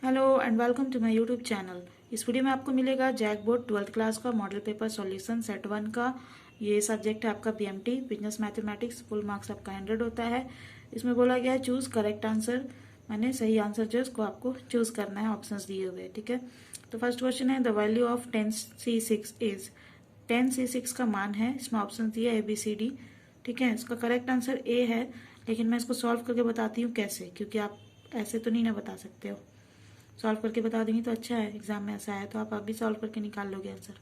Hello and welcome to my YouTube channel. इस video में आपको मिलेगा जैकबोर्ड 12th क्लास का मॉडल पेपर सॉल्यूशन सेट 1 का। ये सब्जेक्ट है आपका BMT business mathematics. Full marks आपका 100 होता है। इसमें बोला गया है चूज करेक्ट आंसर, माने सही आंसर जो उसको आपको चूज करना है। ऑप्शंस दिए हुए हैं, ठीक है। तो फर्स्ट क्वेश्चन है the value of 10c6 is. 10c6 का मान है, इसमें ऑप्शन दिया ABCD, ठीक है। इसका करेक्ट आंसर ए है, लेकिन मैं इसको सॉल्व करके बताती हूँ कैसे, क्योंकि आप ऐसे तो नहीं ना बता सकते हो। सॉल्व करके बता देंगे तो अच्छा है, एग्जाम में ऐसा है तो आप अभी सॉल्व करके निकाल लोगे आंसर,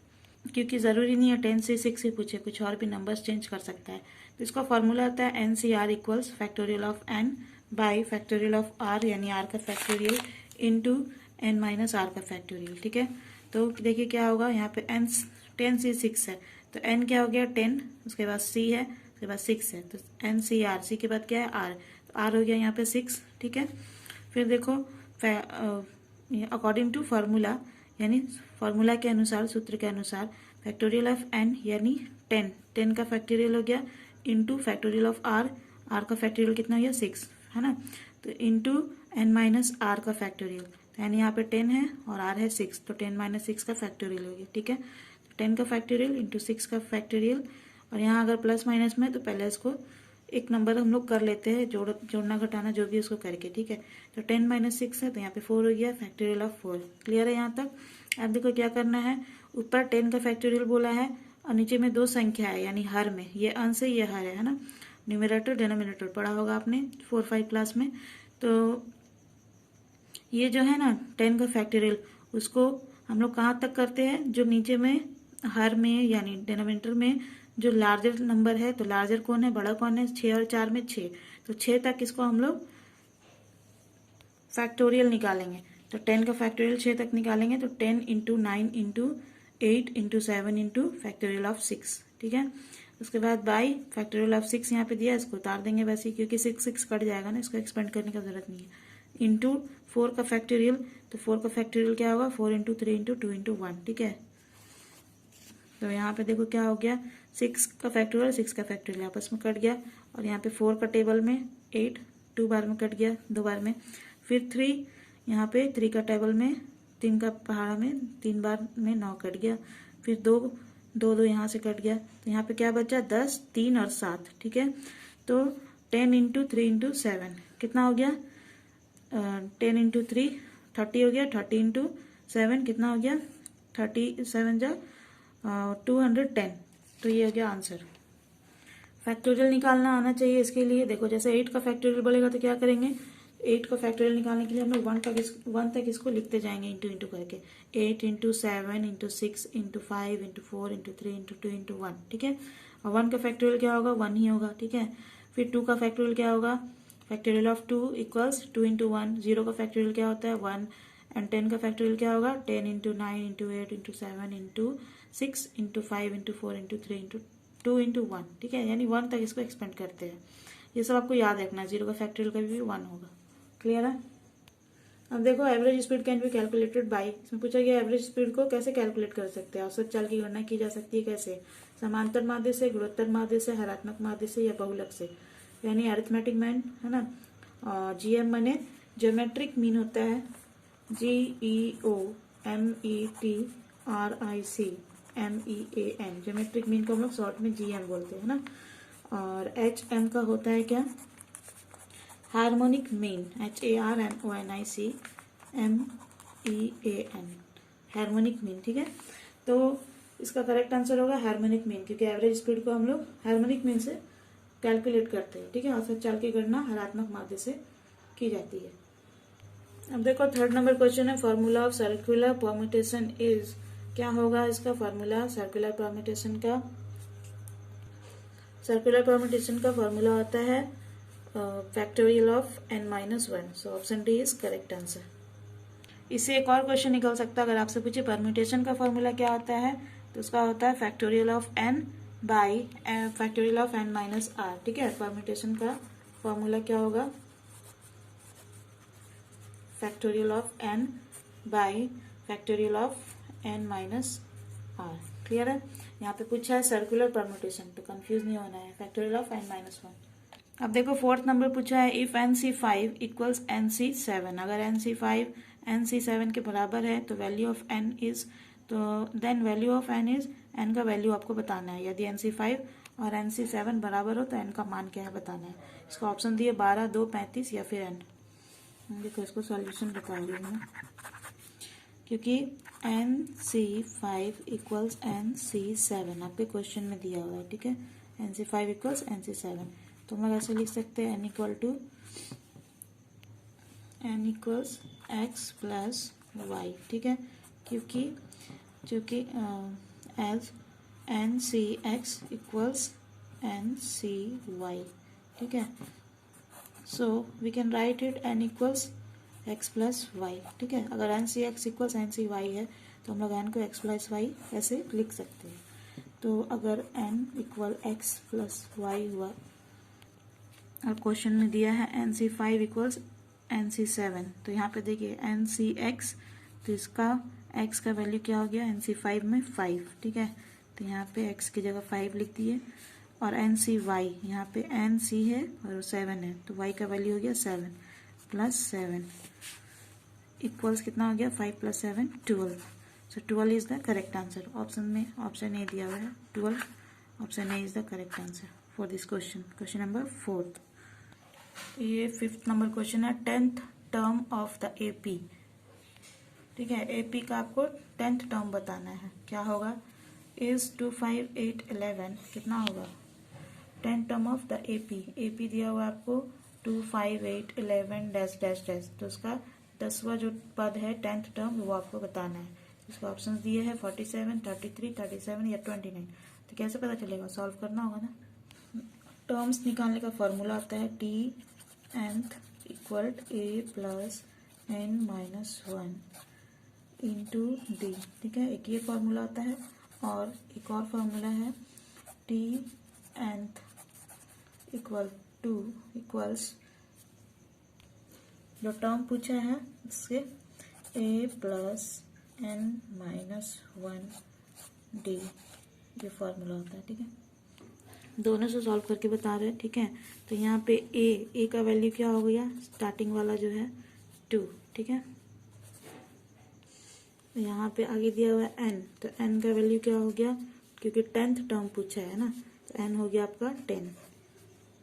क्योंकि ज़रूरी नहीं है 10c6 ही पूछे, कुछ और भी नंबर्स चेंज कर सकता है। तो इसका फॉर्मूला आता है NCR equals factorial of n by factorial of r, यानी r का factorial into n minus r का फैक्टोरियल, ठीक है। तो देखिए क्या होगा, यहाँ पे n 10c6 है तो n क्या हो गया 10, उसके बाद c है, उसके बाद 6 है, तो NCR, c के बाद क्या है r, तो r हो गया यहाँ पे 6, ठीक है। फिर देखो अकॉर्डिंग टू फार्मूला, यानी फार्मूला के अनुसार, सूत्र के अनुसार, फैक्टोरियल ऑफ n यानी 10 का फैक्टोरियल हो गया into factorial of r, r का फैक्टोरियल कितना हो गया 6, है ना। तो इंटू n माइनस r का फैक्टोरियल, तो यानी यहाँ पे 10 है और r है 6, तो 10 माइनस 6 का फैक्टोरियल हो गया, ठीक है। तो 10 का फैक्टोरियल इंटू 6 का फैक्टोरियल, और यहाँ अगर प्लस माइनस में तो पहले इसको एक नंबर हम लोग कर लेते हैं, जोड़ना घटाना जो भी उसको करके, ठीक है। तो 10 माइनस 6 है तो यहाँ पे 4 हो गया, फैक्टोरियल ऑफ 4। क्लियर है यहाँ तक। अब देखो क्या करना है, ऊपर 10 का फैक्टोरियल बोला है और नीचे में दो संख्या है, यानी हर में, ये अंश है ये हर है ना। न्यूमरेटर डिनोमिनेटर पढ़ा होगा आपने 4-5 क्लास में। तो ये जो है ना 10 का फैक्टोरियल, उसको हम लोग कहाँ तक करते हैं, जो नीचे में हर में यानी डिनोमिनेटर में जो लार्जर नंबर है, तो लार्जर कौन है, बड़ा कौन है, 6 और 4 में 6, तो 6 तक इसको हम लोग फैक्टोरियल निकालेंगे। तो 10 का फैक्टोरियल 6 तक निकालेंगे, तो 10 into 9 into 8 into 7 into factorial of 6, ठीक है। उसके बाद बाई फैक्टोरियल ऑफ 6 यहाँ पे दिया, इसको उतार देंगे वैसे, क्योंकि 6 कट जाएगा ना, इसको एक्सपेंड करने का जरूरत नहीं है। इंटू 4 का फैक्टोरियल, तो 4 का फैक्टोरियल क्या होगा, 4 इंटू 3 इंटू 2 इंटू 1, ठीक है। तो यहाँ पे देखो क्या हो गया, 6 का फैक्टोरियल 6 का फैक्टोरियल आपस में कट गया, और यहाँ पे 4 का टेबल में 8 2 बार में कट गया, 2 बार में। फिर 3 यहाँ पे 3 का टेबल में, 3 का पहाड़ा में 3 बार में 9 कट गया। फिर 2 2 2 यहाँ से कट गया, तो यहाँ पे क्या बचा 10 3 और 7, ठीक है। तो 10 इंटू 3 इंटू 7 कितना हो गया, 10 इंटू 3 30 हो गया, 30 इंटू 7 कितना हो गया, 37 जा 210। तो ये हो गया आंसर। फैक्टोरियल निकालना आना चाहिए इसके लिए। देखो जैसे 8 का फैक्टोरियल बोलेगा तो क्या करेंगे, 8 का फैक्टोरियल निकालने के लिए हम लोग 1 तक इसको लिखते जाएंगे इंटू इंटू करके, 8 into 7 into 6 into 5 into 4 into 3 into 2 into 1, ठीक है। और 1 का फैक्टोरियल क्या होगा, 1 ही होगा, ठीक है। फिर 2 का फैक्टोरियल क्या होगा, फैक्टोरियल ऑफ 2 इक्वल्स 2 इंटू 1। 0 का फैक्टोरियल क्या होता है 1, एंड 10 का फैक्टोरियल क्या होगा 10 into 9 into 8 into 7 into 6 into 5 into 4 into 3 into 2 into 1, ठीक है। यानी 1 तक इसको एक्सपेंड करते हैं। ये सब आपको याद रखना है, 0 का फैक्टोरियल का भी 1 होगा। क्लियर है। अब देखो average speed can be calculated by, इसमें पूछा गया एवरेज स्पीड को कैसे कैलकुलेट कर सकते हैं। औसत चाल की गणना की जा सकती है कैसे, समांतर माध्य से, गुणोत्तर माध्य से, हरात्मक माध्य से या बहुलक से, यानी अरिथमेटिक मीन है ना। और GM माने ज्योमेट्रिक मीन होता है, GEOMETRIC ज्योमेट्रिक मीन को हम लोग शॉर्ट में GM बोलते हैं ना। और HM का होता है क्या, harmonic mean, HARMONICMEAN, harmonic mean, ठीक है। तो इसका करेक्ट आंसर होगा हार्मोनिक मीन, क्योंकि एवरेज स्पीड को हम लोग हार्मोनिक मीन से कैलकुलेट करते हैं, ठीक है। औसत चाल की गणना हरात्मक माध्य से की जाती है। अब देखो थर्ड नंबर क्वेश्चन है, formula of circular permutation is. क्या होगा इसका फॉर्मूला, सर्कुलर परम्यूटेशन का फॉर्मूला होता है factorial of n-1। So option D is correct answer. इससे एक और क्वेश्चन निकल सकता है, अगर आपसे पूछे परम्यूटेशन का फॉर्मूला क्या होता है, तो उसका होता है factorial of n by factorial of n-r, ठीक है। परम्यूटेशन का फॉर्मूला क्या होगा, factorial of n by factorial of n-r। Clear है। यहाँ पे पूछा है सर्कुलर परम्यूटेशन, तो कंफ्यूज नहीं होना है, फैक्टोरियल ऑफ n-1। अब देखो फोर्थ नंबर पूछा है इफ NC5 इक्वल्स NC7। अगर NC5 NC7 के बराबर है तो वैल्यू ऑफ n इज, तो then value of n is, n का वैल्यू आपको बताना है। यदि NC5 और NC7 बराबर हो तो n का मान क्या है बताना है। इसका ऑप्शन दिए 12, 2, 35 या फिर n। देखो इसको सॉल्यूशन बता रही हूँ मैं, क्योंकि NC5 इक्वल्स NC7 आपके क्वेश्चन में दिया हुआ है, ठीक है। NC5 इक्वल्स NC7, तो हम लोग ऐसे लिख सकते हैं n equals x plus y, ठीक है, क्योंकि एज NCX इक्वल्स NCY, ठीक है। So we can write it n equals x plus y, ठीक है। अगर NCX इक्वल्स NCY है तो हम लोग n को x प्लस वाई ऐसे लिख सकते हैं। तो अगर n equal x plus y हुआ और क्वेश्चन में दिया है NC5 इक्वल्स NC7, तो यहाँ पे देखिए NCX, तो इसका x का वैल्यू क्या हो गया NC5 में 5, ठीक है। तो यहाँ पे x की जगह 5 लिख दिए। और NCY, यहाँ पे NC है और 7 है, तो y का वैल्यू हो गया 7 प्लस 7 इक्वल्स कितना हो गया 5 plus 7 12। So 12 is the correct answer. Option में ऑप्शन ए दिया हुआ है 12, option A is the correct answer for this question, question number 4। ये 5th नंबर क्वेश्चन है 10th term of the AP, ठीक है। AP का आपको 10th टर्म बताना है। क्या होगा, इज 2, 5, 8, 11 कितना होगा 10th term of the AP दिया हुआ आपको 2, 5, 8, 11 डैश डैश डैश, तो उसका 10वां जो पद है 10th टर्म वो आपको बताना है। इसका ऑप्शन दिए है 47, 33, 37 या 29। तो कैसे पता चलेगा, सॉल्व करना होगा ना। टर्म्स निकालने का फॉर्मूला आता है Tnth equal A plus n minus 1 into D, ठीक है। एक ये फॉर्मूला आता है और एक और फॉर्मूला है Tnth इक्वल टू इक्वल्स जो टर्म पूछा है इससे A plus n minus 1 D, ये फॉर्मूला होता है, ठीक है। दोनों से सॉल्व करके बता रहे हैं, ठीक है। तो यहाँ पे ए का वैल्यू क्या हो गया, स्टार्टिंग वाला जो है 2, ठीक है। तो यहाँ पे आगे दिया हुआ है n, तो n का वैल्यू क्या हो गया, क्योंकि 10th टर्म पूछा है ना, तो n हो गया आपका 10,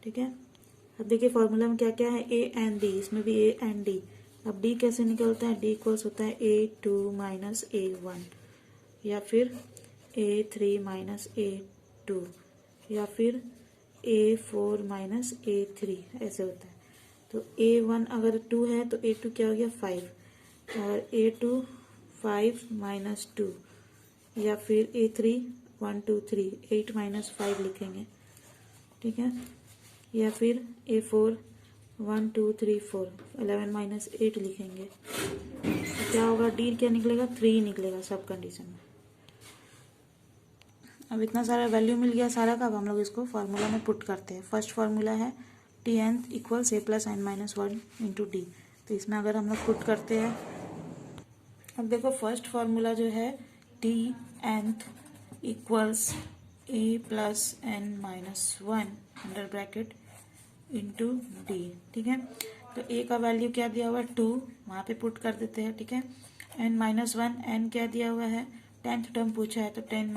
ठीक है। अब देखिए फॉर्मूला में क्या क्या है, a एंड d, इसमें भी a एंड d। अब d कैसे निकलता है, d इक्वल्स होता है A2 माइनस A1, या फिर A3 माइनस A2, या फिर A4 माइनस A3, ऐसे होता है। तो A1 अगर 2 है तो A2 क्या हो गया 5, और A2 5 माइनस 2, या फिर A3 1, 2, 3 8 माइनस 5 लिखेंगे, ठीक है। या फिर A4 1, 2, 3, 4 11 माइनस 8 लिखेंगे। तो क्या होगा, डी क्या निकलेगा 3 निकलेगा सब कंडीशन में। अब इतना सारा वैल्यू मिल गया सारा का, अब हम लोग इसको फार्मूला में पुट करते हैं। फर्स्ट फार्मूला है Tnth equals A plus n minus 1 into D, तो इसमें अगर हम लोग पुट करते हैं, अब देखो फर्स्ट फार्मूला जो है Tnth equals A plus n minus 1 under bracket into D, ठीक है। तो A का वैल्यू क्या दिया हुआ है 2, वहाँ पे पुट कर देते हैं, ठीक है। n माइनस 1, n क्या दिया हुआ है 10th टर्म पूछा है, तो 10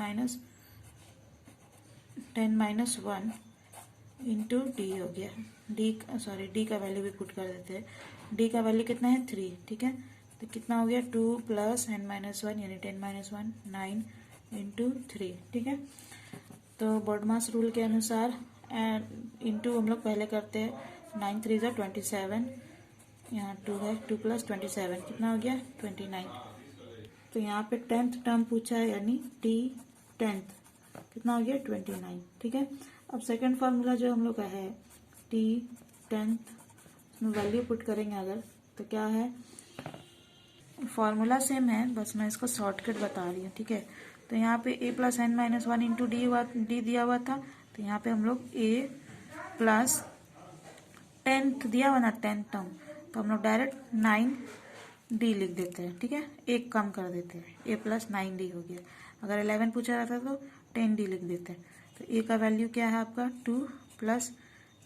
माइनस 1 इंटू डी हो गया। डी का वैल्यू भी पुट कर देते हैं। डी का वैल्यू कितना है 3, ठीक है। तो कितना हो गया 2 प्लस n माइनस 1 यानी 10 माइनस 1 9 इंटू 3, ठीक है। तो बॉडमास रूल के अनुसार इंटू हम लोग पहले करते हैं, 9 3 ज़ा 27, यहाँ 2 है, 2 प्लस 27 कितना हो गया 29। तो यहाँ पे 10th टर्म पूछा है यानी T10th कितना हो गया 29, ठीक है। अब सेकंड फार्मूला जो हम लोग का है T10th, इसमें वैल्यू पुट करेंगे अगर, तो क्या है, फॉर्मूला सेम है, बस मैं इसको शॉर्टकट बता रही हूँ, ठीक है। तो यहाँ पे A plus n minus 1 into D दिया हुआ था, तो यहाँ पे हम लोग A प्लस 10th दिया हुआ ना 10th टर्म, तो हम लोग डायरेक्ट 9D लिख देते हैं, ठीक है। एक कम कर देते हैं, A प्लस 9D हो गया। अगर 11 पूछा रहता तो 10D लिख देते हैं। तो A का वैल्यू क्या है आपका 2 प्लस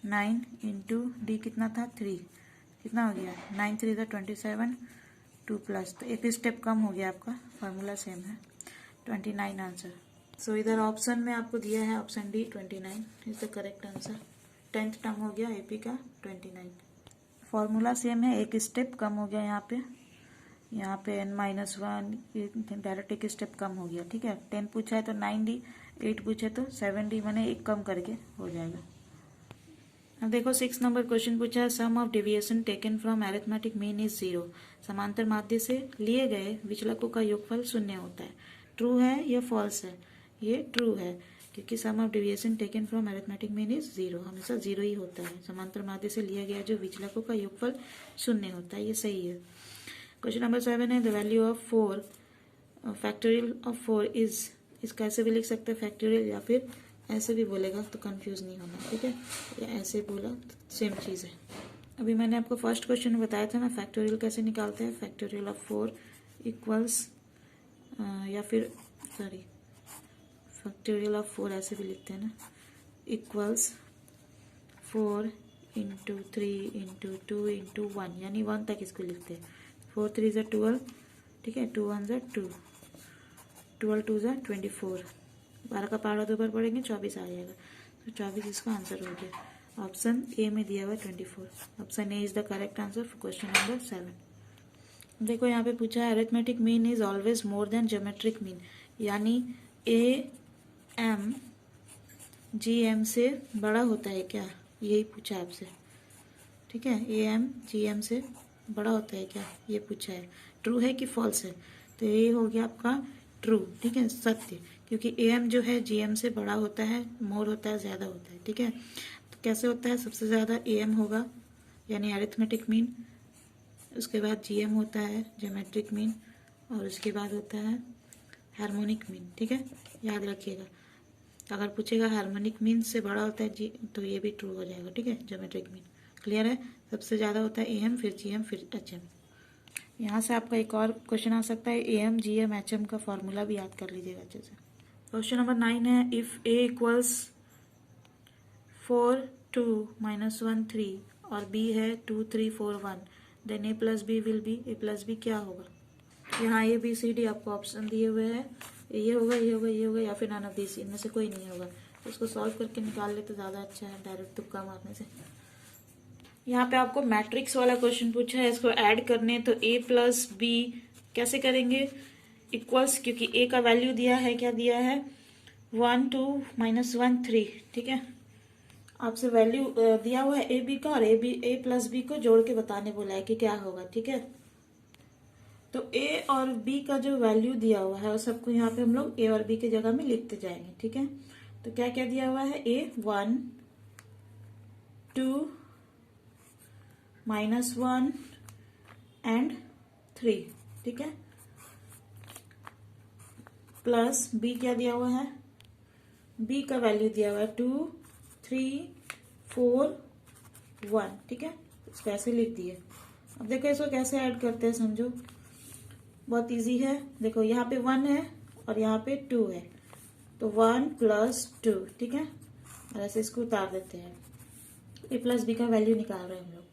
9 इंटू डी कितना था 3, कितना हो गया 9 3 था 27, 2 प्लस, तो एक स्टेप कम हो गया, आपका फार्मूला सेम है, 29 आंसर। सो इधर ऑप्शन में आपको दिया है option D 29 is the correct answer. 10th term हो गया एपी का 29। फॉर्मूला सेम है, एक स्टेप कम हो गया यहाँ पे n-1 डायरेक्ट एक स्टेप कम हो गया, ठीक है। 10 पूछा है तो 9d, 8 पूछे तो 7d, मैंने एक कम करके हो जाएगा। अब देखो 6 नंबर क्वेश्चन पूछा है, sum of deviation taken from arithmetic mean is 0। समांतर माध्य से लिए गए विचलकों का योगफल शून्य होता है। ट्रू है या फॉल्स है? ये ट्रू है, क्योंकि sum of deviation taken from arithmetic mean is 0, हमेशा 0 ही होता है। समांतर माध्य से लिया गया जो विचलकों का योगफल शून्य होता है, ये सही है। क्वेश्चन नंबर 7 है, the value of 4 factorial of 4 is, इसका ऐसे भी लिख सकते हैं फैक्टोरियल, या फिर ऐसे भी बोलेगा तो कंफ्यूज नहीं होना, ठीक है, या ऐसे बोला तो सेम चीज़ है। अभी मैंने आपको फर्स्ट क्वेश्चन बताया था ना, फैक्टोरियल कैसे निकालते हैं। फैक्टोरियल ऑफ 4 इक्वल्स, या फिर सॉरी फैक्टोरियल ऑफ 4 ऐसे भी लिखते हैं ना, इक्वल्स 4 इंटू 3 इंटू 2 इंटू 1, यानी 1 तक इसको लिखते हैं। 4 3 ज़ा 12, ठीक है, 2 1 ज़ा 2, 12 2 ज़ा 24, 12 का पहाड़ा 2 बार पढ़ेंगे 24 आ जाएगा, तो 24 इसका आंसर हो गया। ऑप्शन ए में दिया हुआ है 24। Option A is the correct answer for question number 7। देखो यहाँ पे पूछा है arithmetic mean is always more than geometric mean, यानी ए एम जी एम से बड़ा होता है क्या, यही पूछा है आपसे, ठीक है। ए एम जी एम से बड़ा होता है क्या, ये पूछा है। ट्रू है कि फॉल्स है, तो ये हो गया आपका ट्रू, ठीक है, सत्य, क्योंकि ए एम जो है जी एम से बड़ा होता है, मोर होता है, ज़्यादा होता है, ठीक है। तो कैसे होता है, सबसे ज़्यादा ए एम होगा यानी अरिथमेटिक मीन, उसके बाद जी एम होता है ज्योमेट्रिक मीन, और उसके बाद होता है हार्मोनिक मीन, ठीक है, याद रखिएगा। अगर पूछेगा हार्मोनिक मीन से बड़ा होता है जी, तो ये भी ट्रू हो जाएगा, ठीक है, ज्योमेट्रिक मीन। क्लियर है, सबसे ज़्यादा होता है ए एम, फिर जी एम, फिर एच एम। यहाँ से आपका एक और क्वेश्चन आ सकता है, A M G M H M का फॉर्मूला भी याद कर लीजिएगा अच्छे से। क्वेश्चन नंबर 9 है, इफ ए इक्वल्स 4 2 -1 3 और बी है 2 3 4 1, then A plus B will be, A plus B क्या होगा। यहाँ ए बी सी डी आपको ऑप्शन दिए हुए हैं, ये होगा, ये होगा, ये होगा, या फिर नन ऑफ दिस, इनमें से कोई नहीं होगा। तो उसको सॉल्व करके निकाल ले तो ज़्यादा अच्छा है, डायरेक्ट तुक्का मारने से। यहाँ पे आपको मैट्रिक्स वाला क्वेश्चन पूछा है, इसको ऐड करने, तो ए प्लस बी कैसे करेंगे, इक्वल्स, क्योंकि ए का वैल्यू दिया है, क्या दिया है 1 2 -1 3, ठीक है। आपसे वैल्यू दिया हुआ है ए बी का, और ए प्लस बी को जोड़ के बताने बोला है कि क्या होगा, ठीक है। तो ए और बी का जो वैल्यू दिया हुआ है, उस सबको यहाँ पे हम लोग ए और बी की जगह में लिखते जाएंगे, ठीक है। तो क्या क्या दिया हुआ है, ए 1 2 -1 एंड 3, ठीक है, प्लस बी क्या दिया हुआ है, बी का वैल्यू दिया हुआ है 2 3 4 1, ठीक है। इसको ऐसे लिख दिए। अब देखो इसको कैसे ऐड करते हैं, समझो, बहुत इजी है। देखो यहाँ पे 1 है और यहाँ पे 2 है, तो 1 + 2, ठीक है, और ऐसे इसको उतार देते हैं। ए प्लस बी का वैल्यू निकाल रहे हैं हम लोग,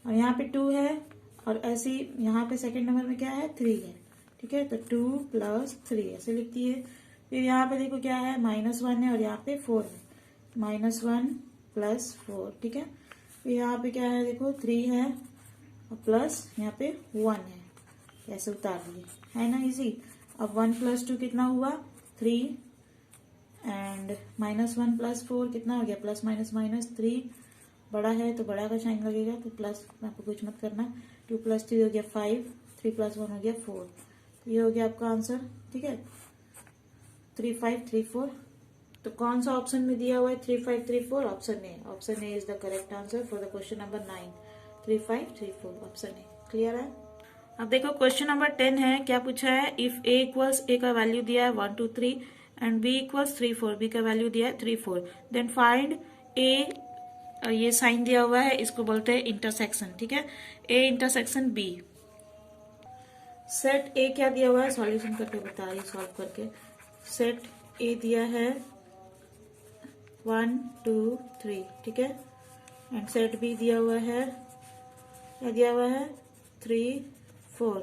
और यहाँ पे 2 है, और ऐसे यहाँ पे सेकंड नंबर में क्या है 3 है, ठीक है, तो 2 + 3 ऐसे लिखती है। फिर यहाँ पे देखो क्या है, -1 है और यहाँ पे 4 है, -1 + 4, ठीक है। फिर यहाँ पे क्या है, देखो 3 है और प्लस यहाँ पे 1 है, ऐसे उतार दिए, है ना, इजी। अब 1 + 2 कितना हुआ 3, एंड -1 + 4 कितना हो गया, +-3, बड़ा है तो बड़ा का साइन लगेगा, तो प्लस, आपको कुछ मत करना। 2 + 3 हो गया 5, 3 + 1 हो गया 4, तो ये हो गया आपका आंसर, ठीक है, 3 5 3 4। तो कौन सा ऑप्शन में दिया हुआ है 3 5 3 4, option A. Option A is the correct answer for the question number 9, 3 5 3 4, option A. Clear है। अब देखो क्वेश्चन नंबर 10 है, क्या पूछा है, इफ ए इक्वल्स, ए का वैल्यू दिया है 1 2 3 एंड बी इक्वल्स 3 4, बी का वैल्यू दिया है 3 4, देन फाइंड ए, ये साइन दिया हुआ है, इसको बोलते हैं इंटरसेक्शन, ठीक है, A intersection B. Set A क्या दिया हुआ है, सॉल्यूशन करके बता रही, सॉल्व करके। सेट ए दिया है 1 2 3, ठीक है, एंड सेट बी दिया हुआ है, क्या दिया हुआ है 3 4।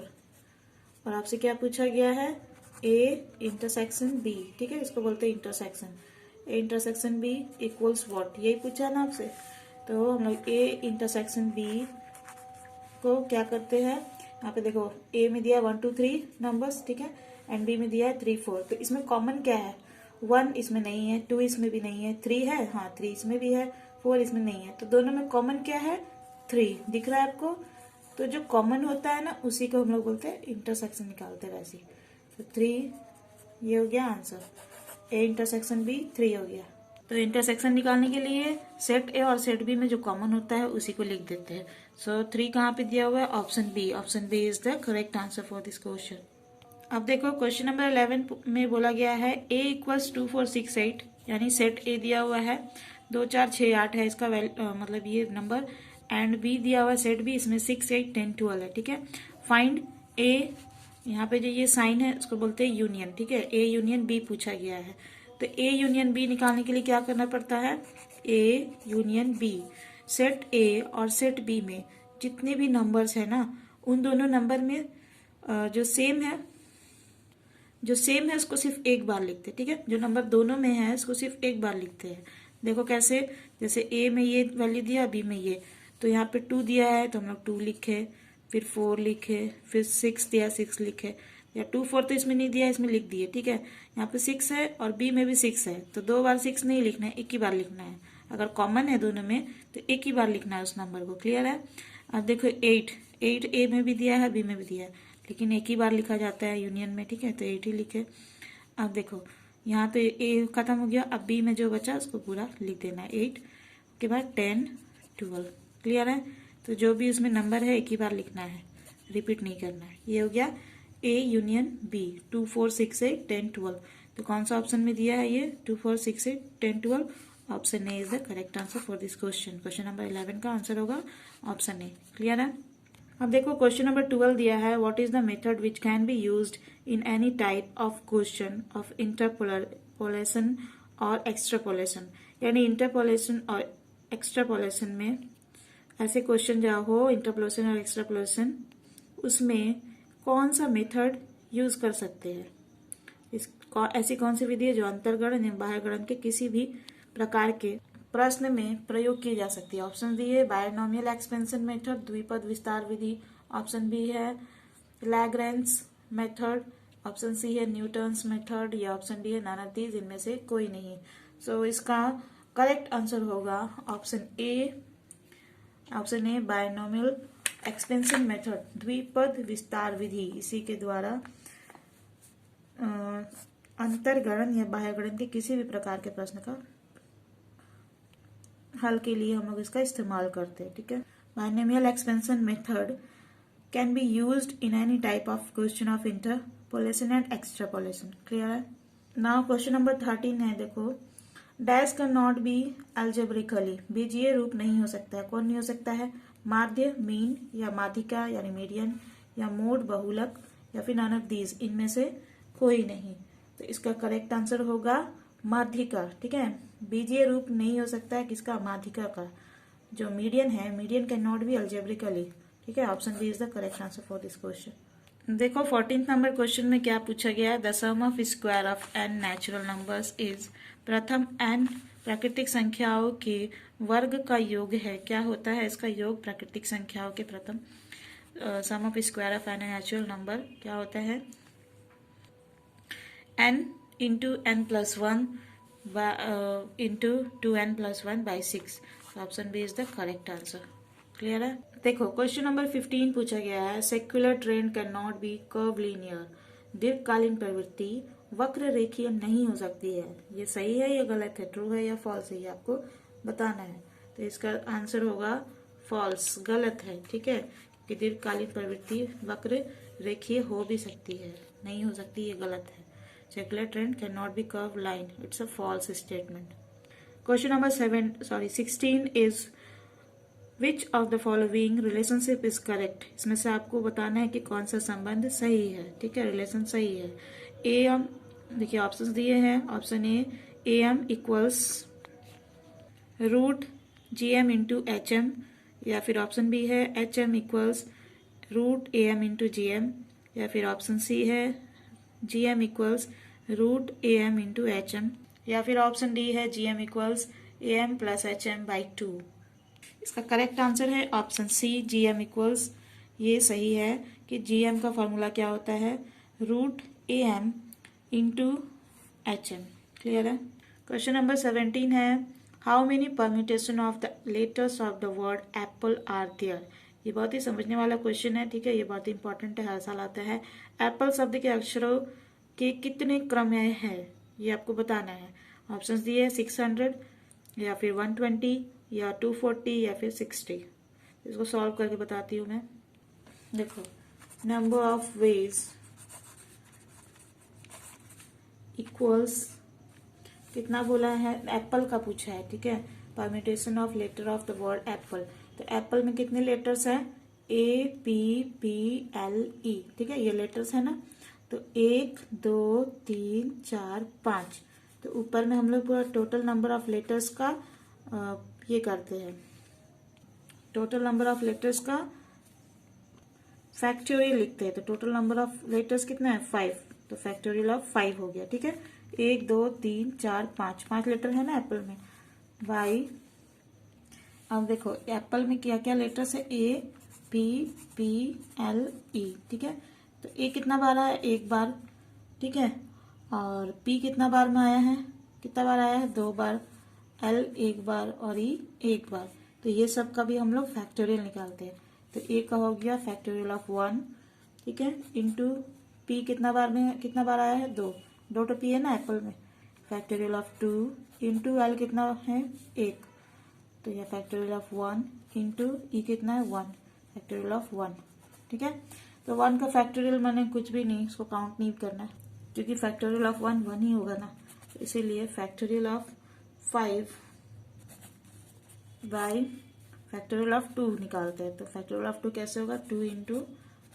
और आपसे क्या पूछा गया है ए इंटरसेक्शन बी, ठीक है, इसको बोलते हैं intersection. A intersection B equals what, यही पूछा ना आपसे। तो हम लोग ए इंटरसेक्शन बी को क्या करते हैं, यहाँ पे देखो ए में दिया 1 2 3 नंबर्स, ठीक है, एंड बी में दिया है 3 4। तो इसमें कॉमन क्या है, 1 इसमें नहीं है, 2 इसमें भी नहीं है, 3 है, हाँ 3 इसमें भी है, 4 इसमें नहीं है। तो दोनों में कॉमन क्या है 3, दिख रहा है आपको। तो जो कॉमन होता है ना उसी को हम लोग बोलते हैं इंटरसेक्शन, निकालते हैं वैसे। तो 3 ये हो गया आंसर, ए इंटरसेक्शन बी 3 हो गया। तो इंटरसेक्शन निकालने के लिए सेट ए और सेट बी में जो कॉमन होता है उसी को लिख देते हैं। सो 3 कहाँ पे दिया हुआ है, option B. Option B is the correct answer for this question. अब देखो क्वेश्चन नंबर 11 में बोला गया है ए इक्वल्स 2 4 6 8, यानी सेट ए दिया हुआ है 2 4 6 8 है इसका मतलब ये नंबर, एंड बी दिया हुआ है सेट बी, इसमें 6 8 10 12 है, ठीक है। फाइंड ए, यहाँ पे जो ये साइन है उसको बोलते हैं यूनियन, ठीक है, ए यूनियन बी पूछा गया है। तो ए यूनियन बी निकालने के लिए क्या करना पड़ता है, A union B. Set A और सेट बी में जितने भी नंबर्स है ना उन दोनों नंबर में जो सेम है उसको सिर्फ एक बार लिखते हैं, ठीक है। जो नंबर दोनों में है उसको सिर्फ एक बार लिखते हैं। देखो कैसे, जैसे ए में ये वैल्यू दिया, बी में ये, तो यहाँ पे 2 दिया है तो हम लोग 2 लिखे, फिर 4 लिखे, फिर 6 दिया 6 लिखे, या 2 4 तो इसमें नहीं दिया, इसमें लिख दिए, ठीक है। यहाँ पे 6 है और बी में भी 6 है, तो 2 बार 6 नहीं लिखना है, एक ही बार लिखना है। अगर कॉमन है दोनों में तो एक ही बार लिखना है उस नंबर को, क्लियर है। अब देखो 8 ए में भी दिया है, बी में भी दिया है, लेकिन एक ही बार लिखा जाता है यूनियन में, ठीक है, तो 8 ही लिखे। अब देखो यहाँ पे ए खत्म हो गया, अब बी में जो बचा उसको पूरा लिख देना है 8 के बाद 10 12, क्लियर है। तो जो भी उसमें नंबर है एक ही बार लिखना है, रिपीट नहीं करना है। ये हो गया ए यूनियन बी, 2 4 6 8 10 12। तो कौन सा ऑप्शन में दिया है ये 2 4 6 8 10 12, option A is the correct answer for this question. Question number 11 का आंसर होगा ऑप्शन ए, क्लियर है। अब देखो क्वेश्चन नंबर 12 दिया है, what is the method which can be used in any type of question of interpolation और extrapolation. यानी interpolation और एक्स्ट्रापोलेशन में ऐसे क्वेश्चन जो हो इंटरपोलेशन और एक्स्ट्रापोलेशन, उसमें कौन सा मेथड यूज कर सकते हैं। ऐसी कौन सी विधि है जो अंतर्गणन या बाह्यगणन के किसी भी प्रकार के प्रश्न में प्रयोग की जा सकती है। ऑप्शन बी है बायनोमियल एक्सपेंशन मेथड, द्विपद विस्तार विधि। ऑप्शन बी है लैग्रेंज मेथड। ऑप्शन सी है न्यूटन्स मेथड, या ऑप्शन डी है नन ऑफ दीज, इनमें से कोई नहीं। सो इसका करेक्ट आंसर होगा option A. Option A binomial expansion method, द्विपद विस्तार विधि, इसी के द्वारा अंतर्गणन या बाह्यगणन के किसी भी प्रकार के प्रश्न का हल के लिए हम लोग इसका इस्तेमाल करते हैं, ठीक है। Binomial expansion method can be used in any type of question of interpolation and extrapolation, clear है। नाउ क्वेश्चन नंबर 13 है, देखो dash can not be algebraically, बीजीय रूप नहीं हो सकता है। कौन नहीं हो सकता है, माध्य मीन, या माध्यिका यानी मीडियन, या मोड बहुलक, या फिर नन ऑफ दीज, इनमें से कोई नहीं। तो इसका करेक्ट आंसर होगा माध्यिका, ठीक है। बीजीय रूप नहीं हो सकता है किसका, माध्यिका का। जो मीडियन है, median can not be algebraically, ठीक है। Option B is the correct answer for this question. देखो 14th नंबर क्वेश्चन में क्या पूछा गया है, the sum of square of n natural numbers is, प्रथम n प्राकृतिक संख्याओं के वर्ग का योग है। क्या होता है इसका योग, प्राकृतिक संख्याओं के प्रथम sum of square of n natural number क्या होता है, n into n plus 1 into 2n plus 1 by 6। Option B is the correct answer, clear है। देखो क्वेश्चन नंबर 15 पूछा गया है, secular trend can not be curvilinear, दीर्घकालीन प्रवृत्ति वक्र रेखीय नहीं हो सकती है। ये सही है या गलत है, ट्रू है या फॉल्स है, ये आपको बताना है। तो इसका आंसर होगा फॉल्स, गलत है, ठीक है। कि दीर्घकालीन प्रवृत्ति वक्र रेखीय हो भी सकती है, नहीं हो सकती, ये गलत है। Secular trend can not be curve line, it's a false statement. Question number 16 is which of the following relationship is correct. इसमें से आपको बताना है कि कौन सा संबंध सही है, ठीक है, रिलेशन सही है। एम, देखिए ऑप्शन दिए हैं, option A M equals root G M into H M, या फिर ऑप्शन बी है H M equals root A M into G M, या फिर ऑप्शन सी है G M equals root A M into H M, या फिर option D है G M equals A M plus H M by 2। इसका correct answer है option C, G M equals. ये सही है कि जी एम का फॉर्मूला क्या होता है, root A M into H M. Clear है। क्वेश्चन नंबर 17 है, how many permutation of the letters of the word apple are there. ये बहुत ही समझने वाला क्वेश्चन है, ठीक है, ये बहुत ही इंपॉर्टेंट है, हर साल आता है। एप्पल शब्द के अक्षरों के कितने क्रम है ये आपको बताना है। ऑप्शंस दिए है 600 या फिर 120 या 240 या फिर 60। इसको सॉल्व करके बताती हूँ मैं। देखो, नंबर ऑफ वेज इक्वल्स कितना बोला है, एप्पल का पूछा है, ठीक है, permutation of letter of the word apple. तो एप्पल में कितने लेटर्स है, A P P L E, ठीक है, ये लेटर्स है ना। तो 1 2 3 4 5, तो ऊपर में हम लोग पूरा टोटल नंबर ऑफ लेटर्स का ये करते हैं, टोटल नंबर ऑफ लेटर्स का फैक्टोरियल लिखते हैं। तो टोटल नंबर ऑफ लेटर्स कितना है, 5, तो फैक्टोरियल ऑफ 5 हो गया, ठीक है। 1 2 3 4 5, 5 लेटर है ना एप्पल में, बाई। अब देखो एप्पल में क्या क्या लेटर्स है, A P P L E, ठीक है। तो ए कितना बार आया, एक बार, ठीक है, और पी कितना बार में आया है, कितना बार आया है, 2 बार, एल एक बार और ई एक बार। तो ये सब का भी हम लोग फैक्टोरियल निकालते हैं। तो ए का हो गया फैक्टोरियल ऑफ 1, ठीक है, इंटू पी कितना बार आया है, 2 तो पी है ना एप्पल में, फैक्टोरियल ऑफ 2 इंटू एल कितना है, 1, तो यह फैक्टोरियल ऑफ 1 इंटू ई कितना है, 1, फैक्टोरियल ऑफ 1, ठीक है। तो 1 का फैक्टोरियल मैंने कुछ भी नहीं, इसको काउंट नहीं करना है, क्योंकि फैक्टोरियल ऑफ 1 1 ही होगा ना। तो इसीलिए factorial of 5 by factorial of 2 निकालते हैं। तो फैक्टोरियल ऑफ 2 कैसे होगा, 2 इंटू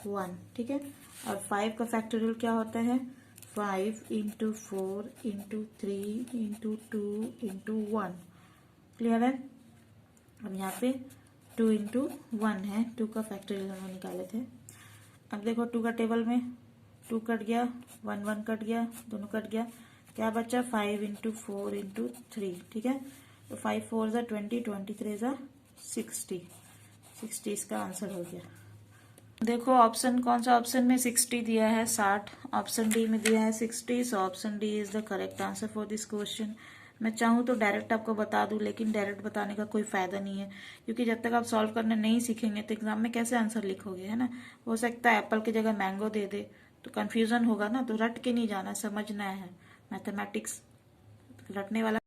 1, ठीक है। और 5 का फैक्टोरियल क्या होता है, 5 into 4 into 3 into 2 into 1। Clear है। अब यहाँ पे 2 इंटू 1 है, 2 का फैक्टोरियल हम निकाले थे। अब देखो 2 का टेबल में 2 कट गया, 1 1 कट गया, दोनों कट गया, क्या बचा, 5 इंटू 4 इंटू 3, ठीक है। तो 5 4 ज़ा 20, 23 ज़ा 60, 60 इसका आंसर हो गया। देखो ऑप्शन कौन सा ऑप्शन में 60 दिया है, 60, ऑप्शन डी में दिया है 60, so option D is the correct answer for this question. मैं चाहूँ तो डायरेक्ट आपको बता दूं, लेकिन डायरेक्ट बताने का कोई फायदा नहीं है, क्योंकि जब तक आप सॉल्व करना नहीं सीखेंगे तो एग्जाम में कैसे आंसर लिखोगे, है ना। हो सकता है एप्पल की जगह मैंगो दे दे तो कंफ्यूजन होगा ना। तो रट के नहीं जाना, समझना है। मैथमेटिक्स रटने वाला